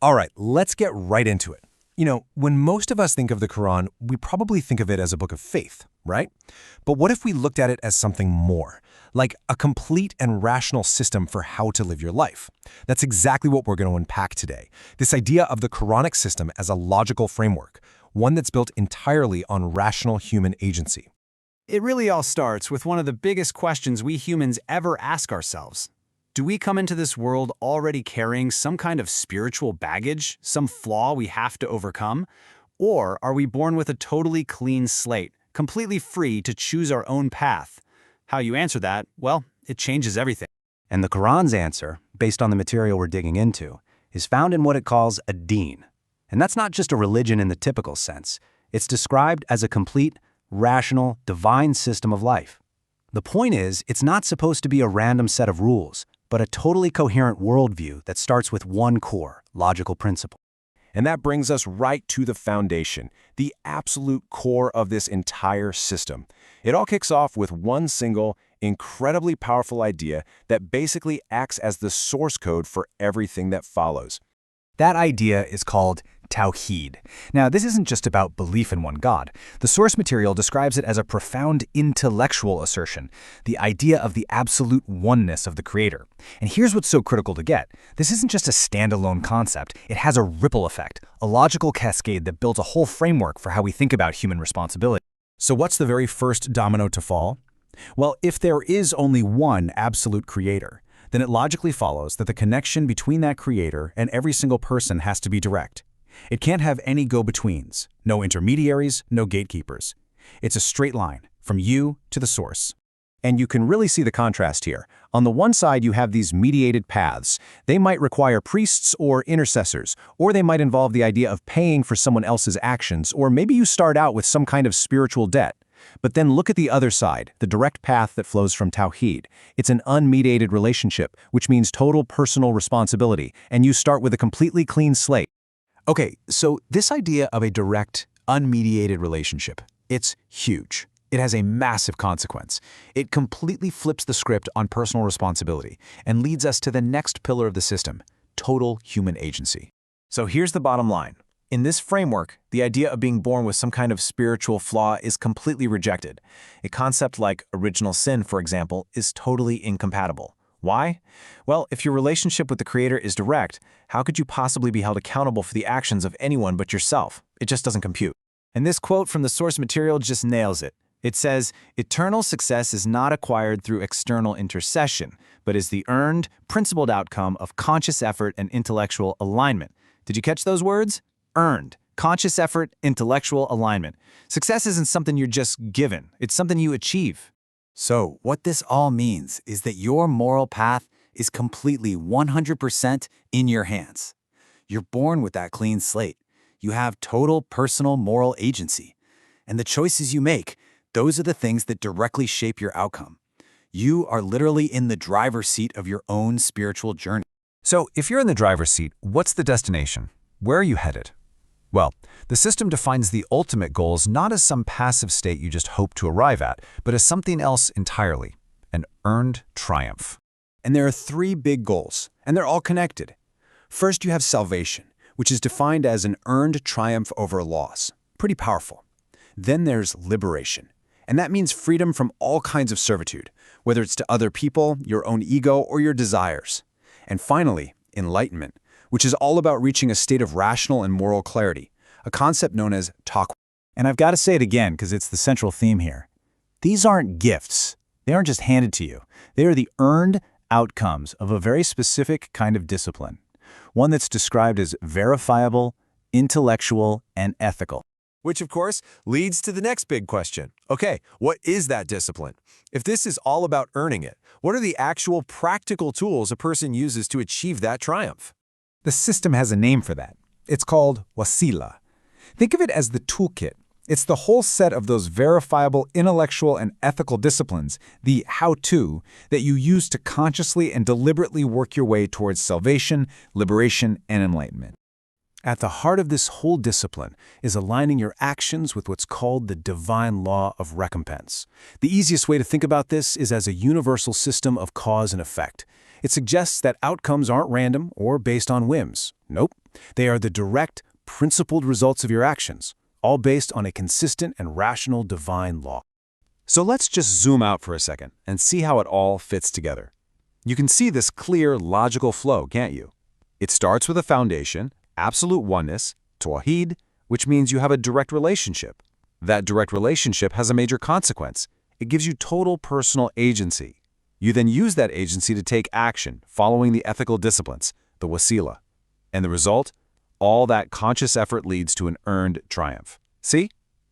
All right, let's get right into it. When most of us think of the Quran, we probably think of it as a book of faith, right? But what if we looked at it as something more, like a complete and rational system for how to live your life? That's exactly what we're going to unpack today. This idea of the Quranic system as a logical framework, one that's built entirely on rational human agency. It really all starts with one of the biggest questions we humans ever ask ourselves. Do we come into this world already carrying some kind of spiritual baggage, some flaw we have to overcome? Or are we born with a totally clean slate, completely free to choose our own path? How you answer that, well, it changes everything. And the Quran's answer, based on the material we're digging into, is found in what it calls a deen. And that's not just a religion in the typical sense. It's described as a complete, rational, divine system of life. The point is, it's not supposed to be a random set of rules, but a totally coherent worldview that starts with one core, logical principle. And that brings us right to the foundation, the absolute core of this entire system. It all kicks off with one single, incredibly powerful idea that basically acts as the source code for everything that follows. That idea is called Tawḥīd. Now, this isn't just about belief in one God. The source material describes it as a profound intellectual assertion, the idea of the absolute oneness of the Creator. And here's what's so critical to get. This isn't just a standalone concept. It has a ripple effect, a logical cascade that builds a whole framework for how we think about human responsibility. So what's the very first domino to fall? Well, if there is only one absolute Creator, then it logically follows that the connection between that Creator and every single person has to be direct. It can't have any go-betweens, no intermediaries, no gatekeepers. It's a straight line, from you to the source. And you can really see the contrast here. On the one side, you have these mediated paths. They might require priests or intercessors, or they might involve the idea of paying for someone else's actions, or maybe you start out with some kind of spiritual debt. But then look at the other side, the direct path that flows from Tawḥīd. It's an unmediated relationship, which means total personal responsibility, and you start with a completely clean slate. Okay, so this idea of a direct, unmediated relationship, it's huge. It has a massive consequence. It completely flips the script on personal responsibility and leads us to the next pillar of the system, total human agency. So here's the bottom line. In this framework, the idea of being born with some kind of spiritual flaw is completely rejected. A concept like original sin, for example, is totally incompatible. Why? Well, if your relationship with the Creator is direct, how could you possibly be held accountable for the actions of anyone but yourself? It just doesn't compute. And this quote from the source material just nails it. It says, "Eternal success is not acquired through external intercession, but is the earned, principled outcome of conscious effort and intellectual alignment." Did you catch those words? Earned. Conscious effort, intellectual alignment. Success isn't something you're just given. It's something you achieve. So, what this all means is that your moral path is completely 100% in your hands. You're born with that clean slate. You have total personal moral agency. And the choices you make, those are the things that directly shape your outcome. You are literally in the driver's seat of your own spiritual journey. So if you're in the driver's seat, what's the destination? Where are you headed? Well, the system defines the ultimate goals not as some passive state you just hope to arrive at, but as something else entirely, an earned triumph. And there are three big goals, and they're all connected. First, you have salvation, which is defined as an earned triumph over loss. Pretty powerful. Then there's liberation, and that means freedom from all kinds of servitude, whether it's to other people, your own ego, or your desires. And finally, enlightenment, which is all about reaching a state of rational and moral clarity, a concept known as Tawḥīd. And I've got to say it again because it's the central theme here. These aren't gifts. They aren't just handed to you. They are the earned outcomes of a very specific kind of discipline, one that's described as verifiable, intellectual, and ethical. Which, of course, leads to the next big question. Okay, what is that discipline? If this is all about earning it, what are the actual practical tools a person uses to achieve that triumph? The system has a name for that. It's called wasila. Think of it as the toolkit. It's the whole set of those verifiable intellectual and ethical disciplines, the how-to, that you use to consciously and deliberately work your way towards salvation, liberation, and enlightenment. At the heart of this whole discipline is aligning your actions with what's called the Divine Law of Recompense. The easiest way to think about this is as a universal system of cause and effect. It suggests that outcomes aren't random or based on whims. Nope. They are the direct, principled results of your actions, all based on a consistent and rational divine law. So let's just zoom out for a second and see how it all fits together. You can see this clear, logical flow, can't you? It starts with a foundation, absolute oneness, Tawḥīd, which means you have a direct relationship. That direct relationship has a major consequence. It gives you total personal agency. You then use that agency to take action, following the ethical disciplines, the wasila. And the result? All that conscious effort leads to an earned triumph. See?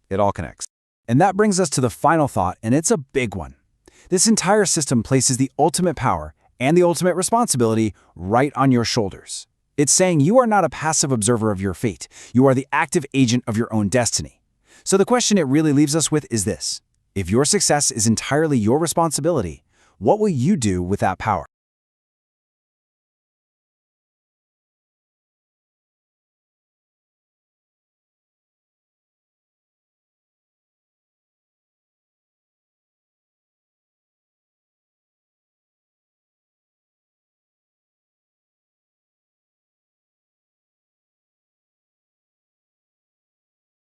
It all connects. And that brings us to the final thought, and it's a big one. This entire system places the ultimate power and the ultimate responsibility right on your shoulders. It's saying you are not a passive observer of your fate. You are the active agent of your own destiny. So the question it really leaves us with is this: if your success is entirely your responsibility, what will you do with that power?